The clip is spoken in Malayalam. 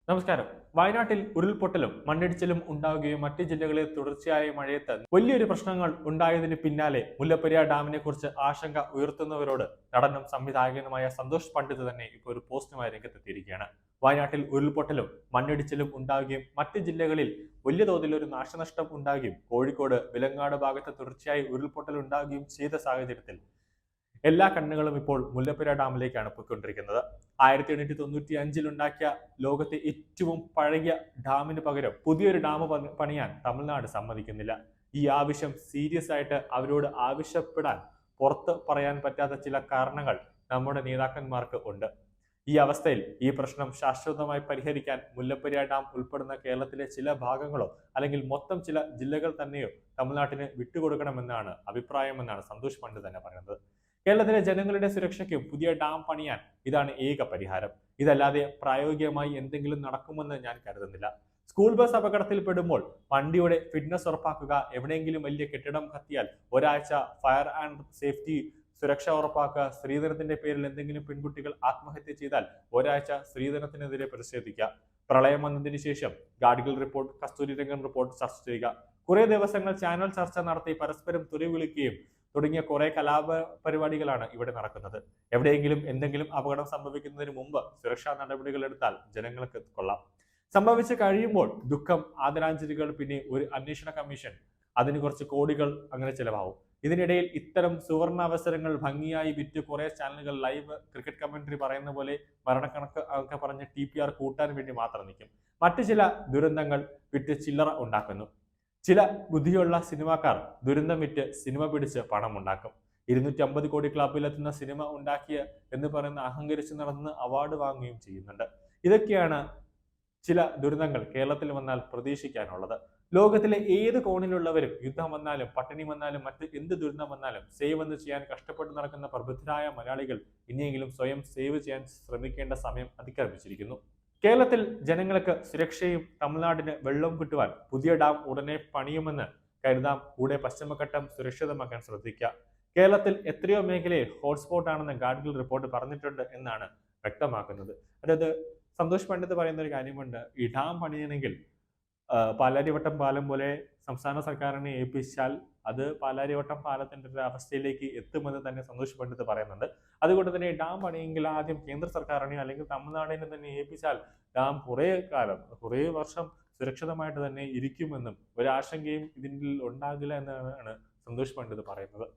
നമസ്കാരം. വയനാട്ടിൽ ഉരുൾപൊട്ടലും മണ്ണിടിച്ചിലും ഉണ്ടാവുകയും മറ്റ് ജില്ലകളിൽ തുടർച്ചയായ മഴയത്ത് വലിയൊരു പ്രശ്നങ്ങൾ ഉണ്ടായതിന് പിന്നാലെ മുല്ലപ്പെരിയാർ ഡാമിനെ കുറിച്ച് ആശങ്ക ഉയർത്തുന്നവരോട് നടനും സംവിധായകനുമായ സന്തോഷ് പണ്ഡിറ്റ് തന്നെ ഇപ്പോൾ ഒരു പോസ്റ്റുമായി രംഗത്തെത്തിയിരിക്കുകയാണ്. വയനാട്ടിൽ ഉരുൾപൊട്ടലും മണ്ണിടിച്ചിലും ഉണ്ടാവുകയും മറ്റ് ജില്ലകളിൽ വലിയ തോതിൽ ഒരു നാശനഷ്ടം ഉണ്ടാകുകയും കോഴിക്കോട് വിലങ്ങാട് ഭാഗത്ത് തുടർച്ചയായി ഉരുൾപൊട്ടൽ ഉണ്ടാകുകയും ചെയ്ത സാഹചര്യത്തിൽ എല്ലാ കണ്ണുകളും ഇപ്പോൾ മുല്ലപ്പെരിയാർ ഡാമിലേക്കാണ് പോയിക്കൊണ്ടിരിക്കുന്നത്. 1895 ഉണ്ടാക്കിയ ലോകത്തെ ഏറ്റവും പഴകിയ ഡാമിന് പകരം പുതിയൊരു ഡാം പണിയാൻ തമിഴ്നാട് സമ്മതിക്കുന്നില്ല. ഈ ആവശ്യം സീരിയസ് ആയിട്ട് അവരോട് ആവശ്യപ്പെടാൻ പുറത്ത് പറയാൻ പറ്റാത്ത ചില കാരണങ്ങൾ നമ്മുടെ നേതാക്കന്മാർക്ക് ഉണ്ട്. ഈ അവസ്ഥയിൽ ഈ പ്രശ്നം ശാശ്വതമായി പരിഹരിക്കാൻ മുല്ലപ്പെരിയാർ ഡാം ഉൾപ്പെടുന്ന കേരളത്തിലെ ചില ഭാഗങ്ങളോ അല്ലെങ്കിൽ മൊത്തം ചില ജില്ലകൾ തന്നെയോ തമിഴ്നാട്ടിന് വിട്ടുകൊടുക്കണമെന്നാണ് അഭിപ്രായമെന്നാണ് സന്തോഷ് പണ്ഡിറ്റ് തന്നെ പറയുന്നത്. കേരളത്തിലെ ജനങ്ങളുടെ സുരക്ഷയ്ക്കും പുതിയ ഡാം പണിയാൻ ഇതാണ് ഏക പരിഹാരം. ഇതല്ലാതെ പ്രായോഗികമായി എന്തെങ്കിലും നടക്കുമെന്ന് ഞാൻ കരുതുന്നില്ല. സ്കൂൾ ബസ് അപകടത്തിൽപ്പെടുമ്പോൾ വണ്ടിയുടെ ഫിറ്റ്നസ് ഉറപ്പാക്കുക, എവിടെയെങ്കിലും വലിയ കെട്ടിടം കത്തിയാൽ ഒരാഴ്ച ഫയർ ആൻഡ് സേഫ്റ്റി സുരക്ഷ ഉറപ്പാക്കുക, സ്ത്രീധനത്തിന്റെ പേരിൽ എന്തെങ്കിലും പെൺകുട്ടികൾ ആത്മഹത്യ ചെയ്താൽ ഒരാഴ്ച സ്ത്രീധനത്തിനെതിരെ പ്രതിഷേധിക്കുക, പ്രളയം വന്നതിന് ശേഷം ഗാഡ്ഗിൽ റിപ്പോർട്ട്, കസ്തൂരിരംഗൻ റിപ്പോർട്ട് ചർച്ച ചെയ്യുക, കുറെ ദിവസങ്ങൾ ചാനൽ ചർച്ച നടത്തി പരസ്പരം തുറിവിളിക്കുകയും തുടങ്ങിയ കുറെ കലാപ പരിപാടികളാണ് ഇവിടെ നടക്കുന്നത്. എവിടെയെങ്കിലും എന്തെങ്കിലും അപകടം സംഭവിക്കുന്നതിന് മുമ്പ് സുരക്ഷാ നടപടികൾ എടുത്താൽ ജനങ്ങൾക്ക് കൊള്ളാം. സംഭവിച്ചു കഴിയുമ്പോൾ ദുഃഖം, ആദരാഞ്ജലികൾ, പിന്നെ ഒരു അന്വേഷണ കമ്മീഷൻ, അതിന് കുറച്ച് കോടികൾ അങ്ങനെ ചിലവാകും. ഇതിനിടയിൽ ഇത്തരം സുവർണ അവസരങ്ങൾ ഭംഗിയായി വിറ്റ് കുറെ ചാനലുകൾ ലൈവ് ക്രിക്കറ്റ് കമന്ററി പറയുന്ന പോലെ മരണക്കണക്ക് ഒക്കെ പറഞ്ഞ് TPR കൂട്ടാൻ വേണ്ടി മാത്രം നിൽക്കും. മറ്റു ചില ദുരന്തങ്ങൾ വിറ്റ് ചില്ലറ ഉണ്ടാക്കുന്നു. ചില ബുദ്ധിയുള്ള സിനിമാക്കാർ ദുരന്തം വിറ്റ് സിനിമ പിടിച്ച് പണം ഉണ്ടാക്കും. 250 കോടി ക്ലബിലെത്തുന്ന സിനിമ ഉണ്ടാക്കിയ എന്ന് പറയുന്ന അഹങ്കരിച്ച് നടന്ന് അവാർഡ് വാങ്ങുകയും ചെയ്യുന്നുണ്ട്. ഇതൊക്കെയാണ് ചില ദുരന്തങ്ങൾ കേരളത്തിൽ വന്നാൽ പ്രതീക്ഷിക്കാനുള്ളത്. ലോകത്തിലെ ഏത് കോണിലുള്ളവരും യുദ്ധം വന്നാലും പട്ടിണി വന്നാലും മറ്റ് എന്ത് ദുരന്തം വന്നാലും സേവ് എന്ന് ചെയ്യാൻ കഷ്ടപ്പെട്ട് നടക്കുന്ന പ്രബുദ്ധരായ മലയാളികൾ ഇനിയെങ്കിലും സ്വയം സേവ് ചെയ്യാൻ ശ്രമിക്കേണ്ട സമയം അതിക്രമിച്ചിരിക്കുന്നു. കേരളത്തിൽ ജനങ്ങൾക്ക് സുരക്ഷയും തമിഴ്നാടിന് വെള്ളവും കിട്ടുവാൻ പുതിയ ഡാം ഉടനെ പണിയുമെന്ന് കരുതാം. കൂടെ പശ്ചിമഘട്ടം സുരക്ഷിതമാക്കാൻ ശ്രദ്ധിക്കുക. കേരളത്തിൽ എത്രയോ മേഖലയിൽ ഹോട്ട്സ്പോട്ട് ആണെന്ന് ഗാഡ്ഗിൽ റിപ്പോർട്ട് പറഞ്ഞിട്ടുണ്ട് എന്നാണ് വ്യക്തമാക്കുന്നത്. അതായത് സന്തോഷ് പണ്ഡിറ്റ് പറയുന്ന ഒരു കാര്യമുണ്ട്, ഈ ഡാം പണിയണമെങ്കിൽ പാലാരിവട്ടം പാലം പോലെ സംസ്ഥാന സർക്കാരിനെ ഏൽപ്പിച്ചാൽ അത് പാലാരിവട്ടം പാലത്തിന്റെ ഒരു അവസ്ഥയിലേക്ക് എത്തുമെന്ന് തന്നെ സന്തോഷ് പണ്ഡിറ്റ് പറയുന്നുണ്ട്. അതുകൊണ്ട് തന്നെ ഡാം പണിയെങ്കിൽ ആദ്യം കേന്ദ്ര സർക്കാരിനെയോ അല്ലെങ്കിൽ തമിഴ്നാടിനെ തന്നെ ഏൽപ്പിച്ചാൽ ഡാം കുറേ വർഷം സുരക്ഷിതമായിട്ട് തന്നെ ഇരിക്കുമെന്നും ഒരാശങ്കയും ഇതിൽ ഉണ്ടാകില്ല എന്നാണ് സന്തോഷ് പണ്ഡിറ്റ് പറയുന്നത്.